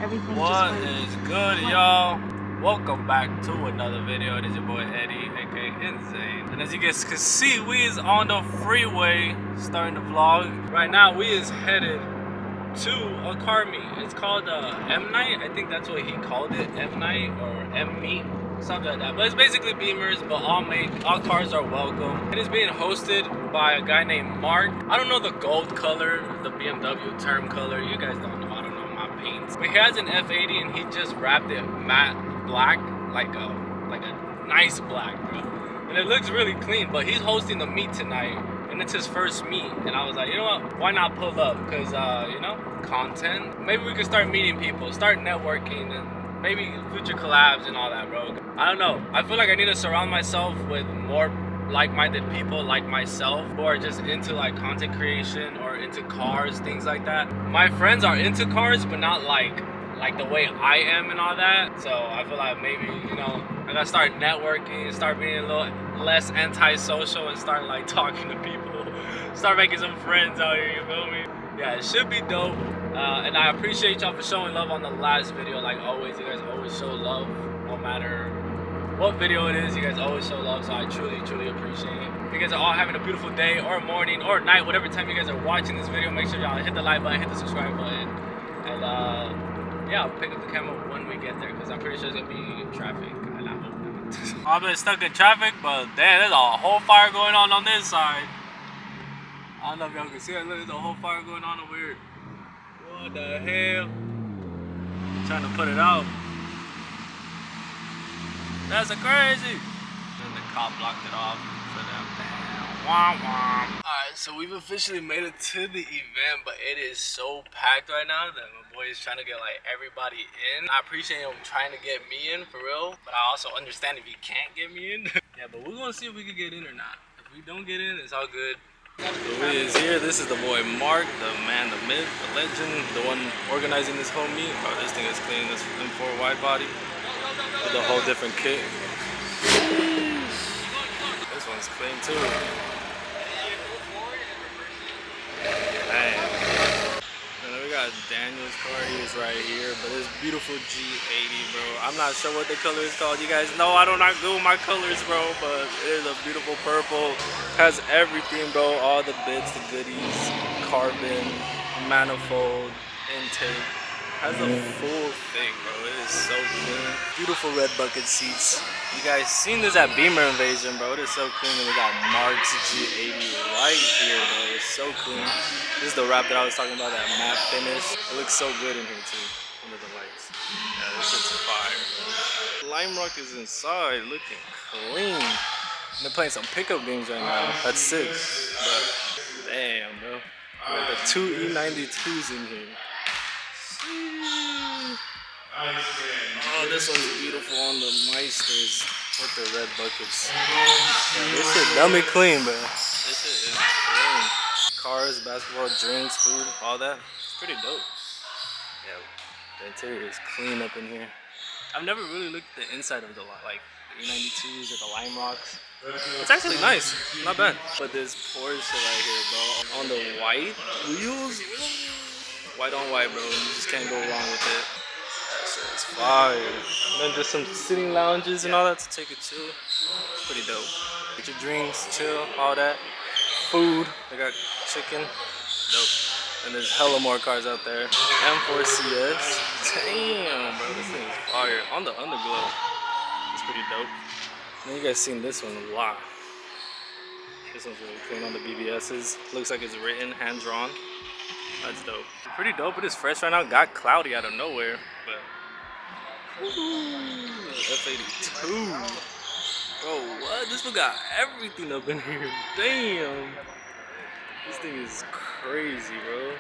everything What just went. is good, y'all? Welcome back to another video. It is your boy Eddie, aka Inzane. And as you guys can see, we is on the freeway starting the vlog. Right now, we is headed to a car meet. It's called M Night. I think that's what he called it, M Night or M Meet, something like that. But it's basically Beamers, but all cars are welcome. It is being hosted by a guy named Mark. I don't know the gold color, the BMW term color. You guys don't know. I don't know my paints. But he has an F80 and he just wrapped it matte black, like a nice black, bro. And it looks really clean. But he's hosting the meet tonight. And it's his first meet, and I was like, you know what, why not pull up? Because you know, content, maybe we could start meeting people, start networking, and maybe future collabs and all that, bro. I don't know, I feel like I need to surround myself with more like-minded people like myself who are just into like content creation or into cars, things like that. My friends are into cars, but not like the way I am and all that. So I feel like maybe, you know, I gotta start networking, start being a little less antisocial and start like talking to people, start making some friends out here, you feel me? Yeah, it should be dope. And I appreciate y'all for showing love on the last video. Like always, you guys always show love no matter what video it is. You guys always show love, so I truly appreciate it. You guys are all having a beautiful day or morning or night, whatever time you guys are watching this video. Make sure y'all hit the like button, hit the subscribe button, and yeah, I'll pick up the camera when we get there because I'm pretty sure there's gonna be traffic, and I hope not. I've been stuck in traffic, but damn, there's a whole fire going on this side. I don't know if y'all can see it. Look, there's a whole fire going on over here. What the hell? I'm trying to put it out. That's a crazy. And the cop blocked it off for them. Womp womp. Alright, so we've officially made it to the event, but it is so packed right now that my boy is trying to get like everybody in. I appreciate him trying to get me in for real, but I also understand if he can't get me in. Yeah, but we're gonna see if we can get in or not. If we don't get in, it's all good. Louis is here. This is the boy Mark, the man, the myth, the legend, the one organizing this whole meet. Oh, this thing is clean. This M4 wide body with a whole different kit. This one's clean too. Daniel's car, he is right here, but it's beautiful G80, bro. I'm not sure what the color is called. You guys know I do not go with my colors, bro, but it is a beautiful purple. Has everything, bro. All the bits, the goodies, carbon, manifold, intake. Has the full thing, bro. It is so clean. Beautiful red bucket seats. You guys seen this at Beamer Invasion, bro. It is so clean. And we got Mark's G80 right here, bro. It's so clean. This is the wrap that I was talking about, that matte finish. It looks so good in here too, under the lights. Yeah, this shit's fire, bro. Lime Rock is inside, looking clean. They're playing some pickup games right now. That's sick. But damn, bro. We got the two E92s in here. Oh, this one's beautiful on the Meisters with the red buckets. Yeah, this shit dummy clean, bro. This shit is clean. Cars, basketball, drinks, food, all that. It's pretty dope. Yeah, the interior is clean up in here. I've never really looked at the inside of the like the E92s or the Lime Rocks. It's actually nice, not bad. But this Porsche right here, bro, on the white wheels, white on white, bro. You just can't go wrong with it. That shit is fire. And then just some sitting lounges and all that to take it chill. It's pretty dope. Get your drinks, chill, all that. Food, they got chicken, dope. And there's hella more cars out there. M4 CS, damn, bro, this thing is fire. On the underglow, it's pretty dope. And then you guys seen this one a lot. This one's really clean on the BBSs. Looks like it's written, hand drawn. That's dope. Pretty dope. It is fresh right now. Got cloudy out of nowhere, but F82. Bro, what? This one got everything up in here. Damn. This thing is crazy, bro.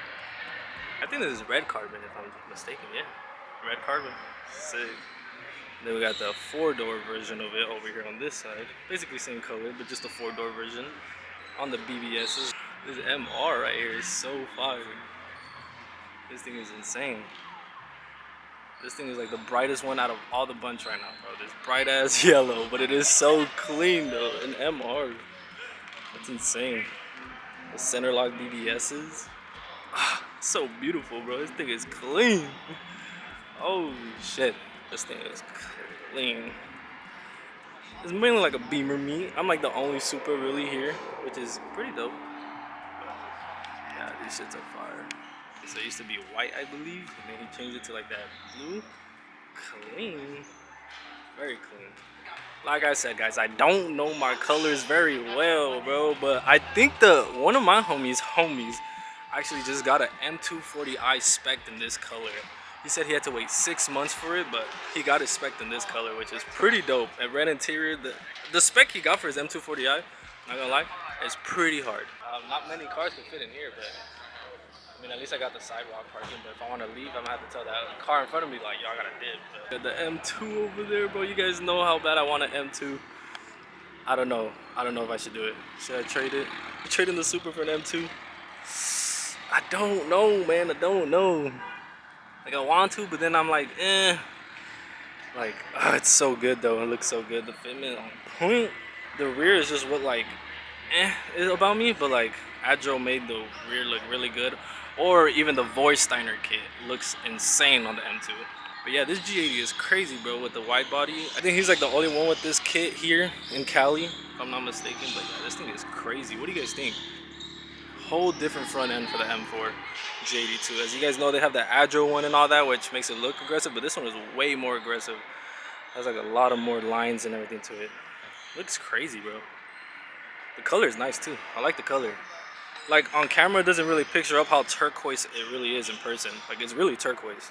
I think this is red carbon, if I'm mistaken. Yeah, red carbon. Sick. Then we got the 4-door version of it over here on this side. Basically same color, but just a 4-door version on the BBSs. This MR right here is so fire. This thing is insane. This thing is like the brightest one out of all the bunch right now, bro. This bright ass yellow, but it is so clean though. An MR. That's insane. The center lock BBSs. So beautiful, bro. This thing is clean. Holy shit, this thing is clean. It's mainly like a Beamer meet. I'm like the only Supra really here, which is pretty dope. But yeah, these shits are fire. So it used to be white, I believe, and then he changed it to like that blue. Clean, very clean. Like I said, guys, I don't know my colors very well, bro, but I think one of my homies actually just got an M240i spec in this color. He said he had to wait 6 months for it, but he got it spec'd in this color, which is pretty dope. And red interior, the spec he got for his M240i, not gonna lie, is pretty hard. Not many cars can fit in here, but I mean, at least I got the sidewalk parking. But if I want to leave, I'm gonna have to tell that car in front of me, like, yo, I gotta dip. But the M2 over there, bro. You guys know how bad I want an M2. I don't know if I should do it. Should I trade it? Trade in the Supra for an M2? I don't know, man. I don't know. Like, I want to, but then I'm like, eh. Like, oh, it's so good though. It looks so good. The fitment on point. The rear is just what like, is about me. But like, Adro made the rear look really good. Or even the Voigtsteiner kit looks insane on the M2. But yeah, this G80 is crazy, bro, with the wide body. I think he's like the only one with this kit here in Cali, if I'm not mistaken. But yeah, this thing is crazy. What do you guys think? Whole different front end for the M4 G82. As you guys know, they have the Adro one and all that, which makes it look aggressive, but this one is way more aggressive. Has like a lot of more lines and everything to it. Looks crazy, bro. The color is nice too. I like the color. Like on camera, it doesn't really picture up how turquoise it really is in person. Like it's really turquoise.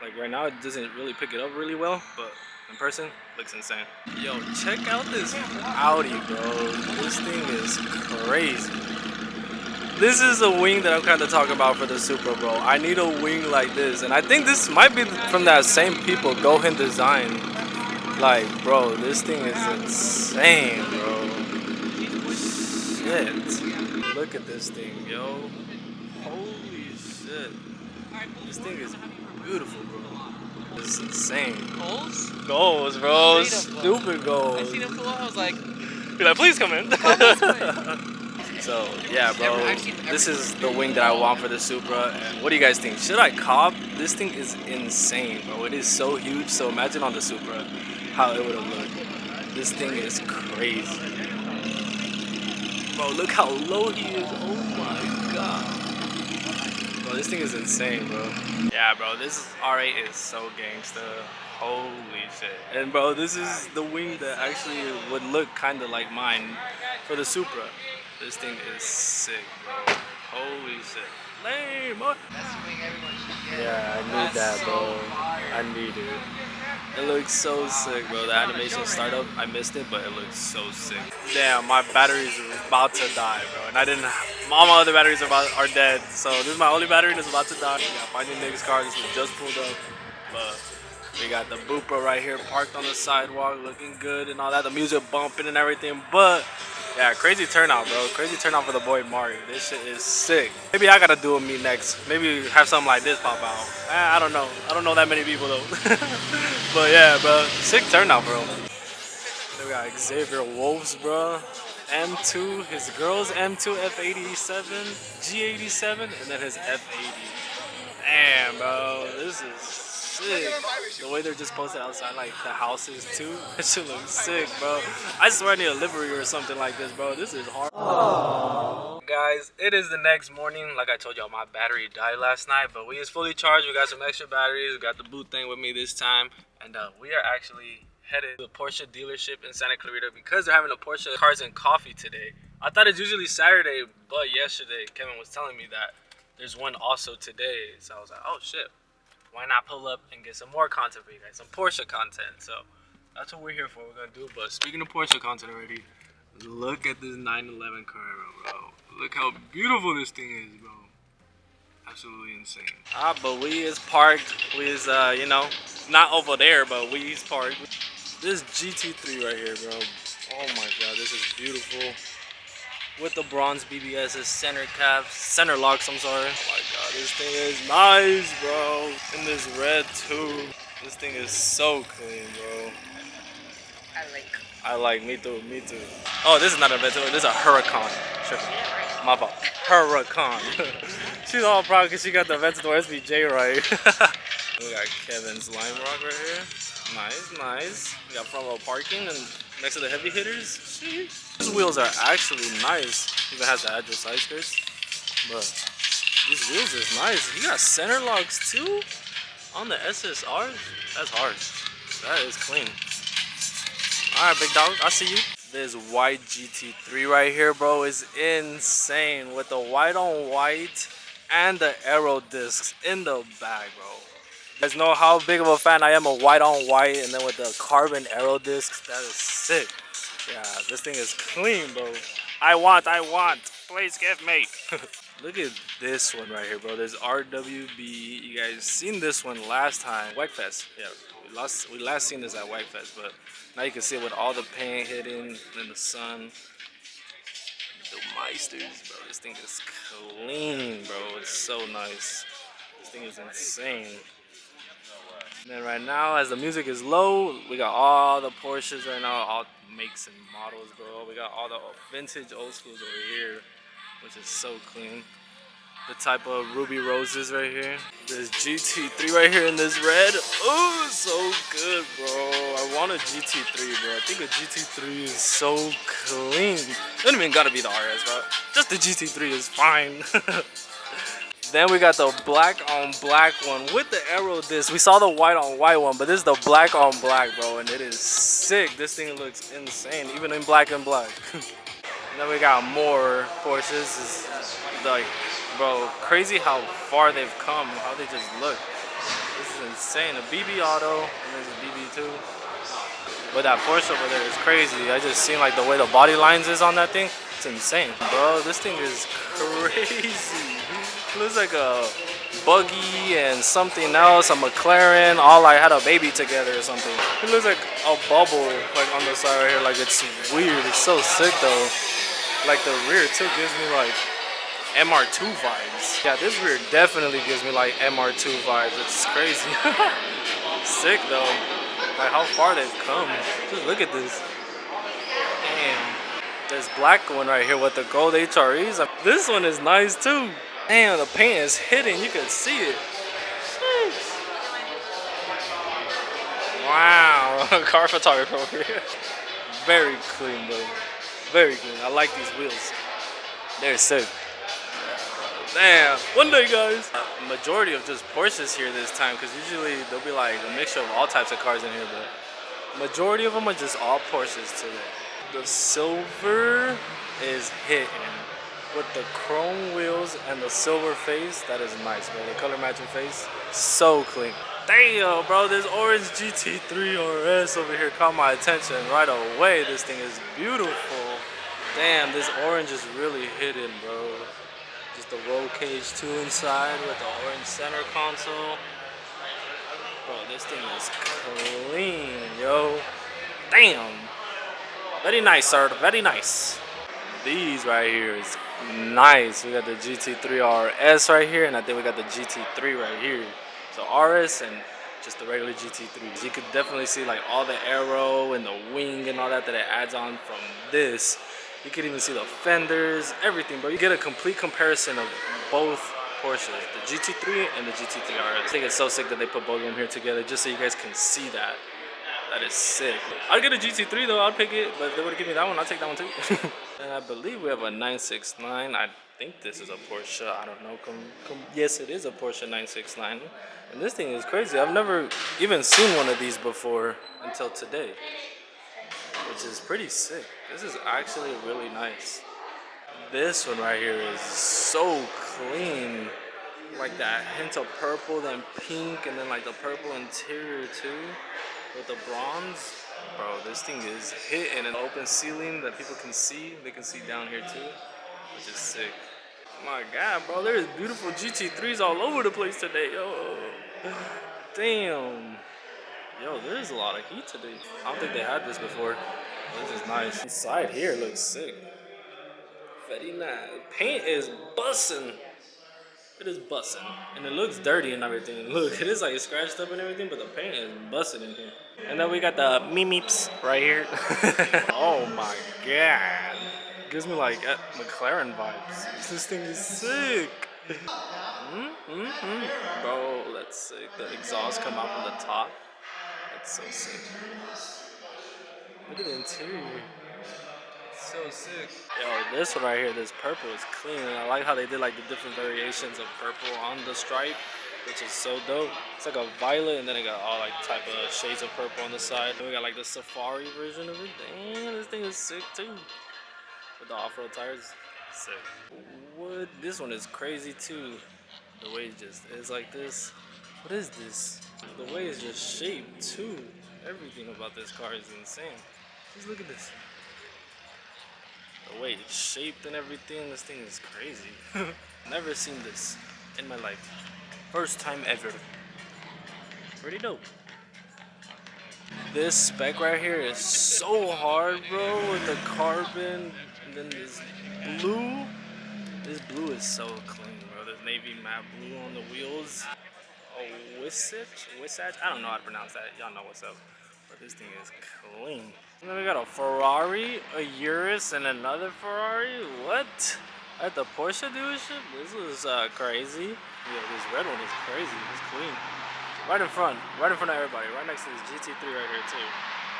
Like right now, it doesn't really pick it up really well, but in person, looks insane. Yo, check out this Audi, bro. This thing is crazy. This is a wing that I'm kind of talking about for the Supra, bro. I need a wing like this. And I think this might be from that same people, Gohan Design. Like, bro, this thing is insane, bro. Shit. Look at this thing, yo. Holy shit. This thing is beautiful, bro. This is insane. Goals? Goals, bro. Stupid goals. I seen him pull up, I was like, be like, please come in. So yeah, bro, this is the wing that I want for the Supra. And what do you guys think? Should I cop? This thing is insane, bro. It is so huge. So imagine on the Supra how it would have looked. This thing is crazy. Bro, look how low he is. Oh my god. Bro, this thing is insane, bro. Yeah, bro, this R8 is so gangsta. Holy shit. And bro, this is the wing that actually would look kind of like mine for the Supra. This thing is sick, bro. Holy shit. Lame. that's the wing everyone should get. Yeah, I need that, bro. I need it. It looks so sick, bro. The animation startup, I missed it, but it looks so sick. Damn, my batteries are about to die, bro. And I didn't. All my other batteries are dead. So this is my only battery that's about to die. We got finding niggas' car. This was just pulled up, but we got the Supra right here parked on the sidewalk, looking good and all that. The music bumping and everything, but. Yeah, crazy turnout, bro. Crazy turnout for the boy Mario. This shit is sick. Maybe I gotta do a meet next. Maybe have something like this pop out. I don't know. I don't know that many people though. But yeah, bro. Sick turnout, bro. Then we got Xavier Wolves, bro. M2, his girl's M2 F87, G87, and then his F80. Damn, bro. This is sick. The way they're just posted outside, like the houses too. That shit looks sick, bro. I swear I need a livery or something like this, bro. This is hard. Aww. Guys, it is the next morning. Like I told y'all, my battery died last night, but we is fully charged. We got some extra batteries. We got the boot thing with me this time, and we are actually headed to the Porsche dealership in Santa Clarita because they're having a Porsche Cars and Coffee today. I thought it's usually Saturday, but yesterday Kevin was telling me that there's one also today. So I was like, oh shit. Why not pull up and get some more content for you guys, some Porsche content? So that's what we're here for. We're gonna do. But speaking of Porsche content already, look at this 911 Carrera, bro. Look how beautiful this thing is, bro. Absolutely insane. But we is parked. We is you know, not over there, but we is parked. This GT3 right here, bro. Oh my god, this is beautiful. With the bronze BBS's center caps, center locks, I'm sorry. Oh my god, this thing is nice, bro. And this red too. This thing is so clean, bro. I like, me too. Oh, this is not a Vento, this is a Huracan. My fault. Huracan. She's all proud because she got the Ventador SVJ right. We got Kevin's Lime Rock right here. Nice, nice. We got front row parking and next to the heavy hitters. Sheesh. These wheels are actually nice. Even has the Agile side skirts. But these wheels is nice. You got center locks too on the SSRs. That's hard. That is clean. Alright, big dog. I see you. This white GT3 right here, bro, is insane with the white on white and the aero discs in the back, bro. You guys know how big of a fan I am of white on white, and then with the carbon aero discs, that is sick. Yeah, this thing is clean, bro. I want. Please give me. Look at this one right here, bro. There's RWB. You guys seen this one last time. Wagfest. Yeah, we last seen this at Wagfest, but now you can see it with all the paint hitting in the sun. The Meisters, bro. This thing is clean, bro. It's so nice. This thing is insane. And then right now, as the music is low, we got all the Porsches right now, all makes and models, bro. We got all the vintage old schools over here, which is so clean. The type of ruby roses right here. This GT3 right here in this red. Oh, so good, bro. I want a GT3, bro. I think a GT3 is so clean. It don't even gotta be the RS, bro. Just the GT3 is fine. Then we got the black on black one with the aero disc. We saw the white on white one, but this is the black on black, bro, and it is sick. This thing looks insane, even in black and black. And then we got more Porsches. It's like, bro, crazy how far they've come, how they just look. This is insane. A BB Auto, and there's a BB2. But that Porsche over there is crazy. I just seen like the way the body lines is on that thing. It's insane. Bro, this thing is crazy. It looks like a buggy and something else, a McLaren, all like had a baby together or something. It looks like a bubble like on the side right here. Like it's weird. It's so sick though. Like the rear too gives me like MR2 vibes. Yeah, this rear definitely gives me like MR2 vibes. It's crazy. Sick though. Like how far they've come. Just look at this. Damn. This black one right here with the gold HREs. This one is nice too. Damn, the paint is hitting. You can see it. Wow. Car photographer over here. Very clean, bro. Very clean. I like these wheels. They're sick. Damn. One day, guys. Majority of just Porsches here this time, because usually there'll be like a mixture of all types of cars in here, but majority of them are just all Porsches today. The silver is hitting. With the chrome wheels and the silver face, that is nice, bro. The color matching face, so clean. Damn, bro, this orange GT3 RS over here caught my attention right away. This thing is beautiful. Damn, this orange is really hidden, bro. Just the roll cage too inside with the orange center console. Bro, this thing is clean, yo. Damn. Very nice, sir. Very nice. These right here is nice. We got the GT3 RS right here, and I think we got the GT3 right here. So RS and just the regular GT3. You could definitely see like all the aero and the wing and all that it adds on from this. You could even see the fenders, everything, bro. You get a complete comparison of both Porsches, the GT3 and the GT3 RS. I think it's so sick that they put both of them here together just so you guys can see that. That is sick. I'd get a GT3 though, I'd pick it, but if they would give me that one, I'd take that one too. And I believe we have a 969. I think this is a Porsche. I don't know. Yes, it is a Porsche 969. And this thing is crazy. I've never even seen one of these before until today, which is pretty sick. This is actually really nice. This one right here is so clean. Like that hint of purple, then pink, and then like the purple interior too. With the bronze, bro, this thing is hitting an open ceiling that people can see. They can see down here too, which is sick. My God, bro, there's beautiful GT3s all over the place today, yo. Damn. Yo, there's a lot of heat today. I don't think they had this before. This is nice. Inside here looks sick. Very nice. Paint is bussin'. It is bussin', and it looks dirty and everything. Look, it is like scratched up and everything, but the paint is bussin' in here. And then we got the meeps right here. Oh my God. Gives me like McLaren vibes. This thing is sick. Bro, that's sick. The exhaust come out from the top. That's so sick. Look at the interior. It's so sick. Yo, this one right here, this purple is clean. And I like how they did like the different variations of purple on the stripe, which is so dope. It's like a violet, and then it got all like type of shades of purple on the side. Then we got like the safari version of it. Damn, this thing is sick too. With the off-road tires, sick. What? This one is crazy too. The way it just is like this. What is this? The way it's just shaped too. Everything about this car is insane. Just look at this. The way it's shaped and everything, this thing is crazy. Never seen this in my life. First time ever. Pretty dope. This spec right here is so hard, bro, with the carbon. And then this blue. This blue is so clean, bro. This navy matte blue on the wheels. Oh, Wisach? I don't know how to pronounce that. Y'all know what's up. But this thing is clean. And then we got a Ferrari, a Urus, and another Ferrari. What? At the Porsche dealership? This is crazy. Yeah, this red one is crazy. It's clean. Right in front of everybody. Right next to this GT3 right here too.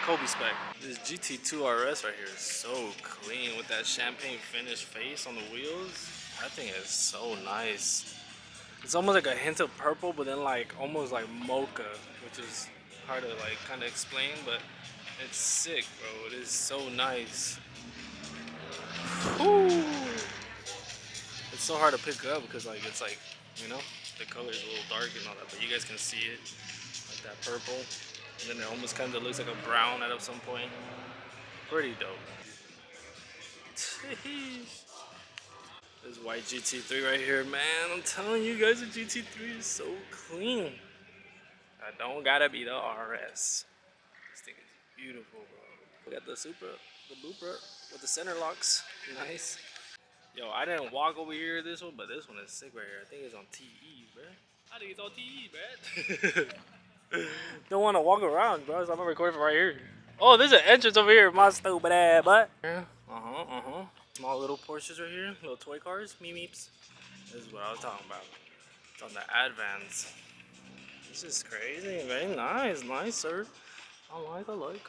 Kobe spec. This GT2 RS right here is so clean with that champagne finish face on the wheels. That thing is so nice. It's almost like a hint of purple, but then like almost like mocha, which is hard to like kind of explain, but it's sick, bro. It is so nice. Whew. It's so hard to pick up because like it's like, you know, the color is a little dark and all that, but you guys can see it, like that purple, and then it almost kind of looks like a brown at some point. Pretty dope. This white GT3 right here, man. I'm telling you guys, the GT3 is so clean. I don't gotta be the RS. This thing is beautiful, bro. We got the Supra, the blueprint with the center locks. Nice. Yo, I didn't walk over here this one, but this one is sick right here. I think it's on TE, bro. I think it's on TE, bro. Don't want to walk around, bro. So I'm recording from right here. Oh, there's an entrance over here, my stupid ass, but. Yeah. Small little Porsches right here, little toy cars, meeps. This is what I was talking about. It's on the Advance. This is crazy, very nice, sir. I like.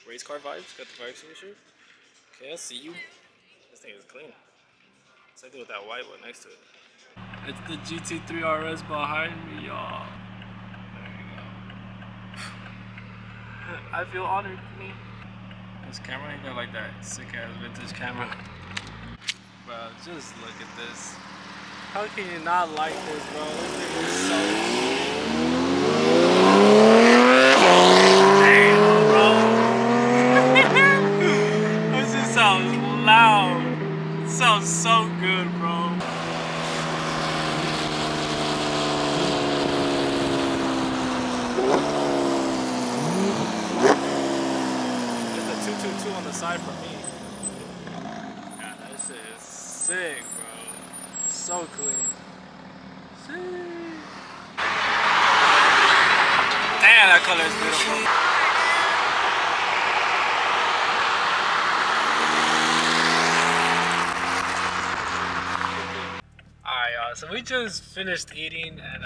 Race car vibes, got the fire extinguisher. Okay, I see you. This thing is clean. Same thing with that white one next to it. It's the GT3 RS behind me, y'all. There you go. I feel honored, me. This camera, you got like that sick ass vintage camera. Bro, just look at this. How can you not like this, bro? This thing is so damn, bro. This just sounds loud. It sounds so good, bro. On the side for me. Yeah, that shit is sick, bro. So clean. Sick. Damn, that color is beautiful. Alright, y'all. So we just finished eating, and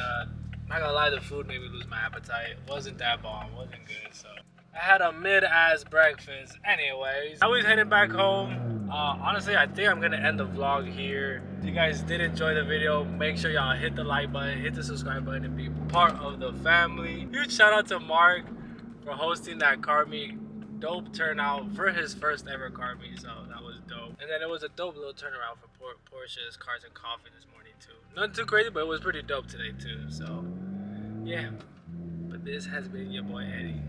not gonna lie, the food made me lose my appetite. It wasn't that bomb. Wasn't good. So. I had a mid-ass breakfast. Anyways, I was heading back home. Honestly, I think I'm gonna end the vlog here. If you guys did enjoy the video, make sure y'all hit the like button, hit the subscribe button, and be part of the family. Huge shout out to Mark for hosting that car meet. Dope turnout for his first ever car meet, so that was dope. And then it was a dope little turnaround for Porsche's Cars and Coffee this morning too. Nothing too crazy, but it was pretty dope today too. So yeah. This has been your boy Eddie.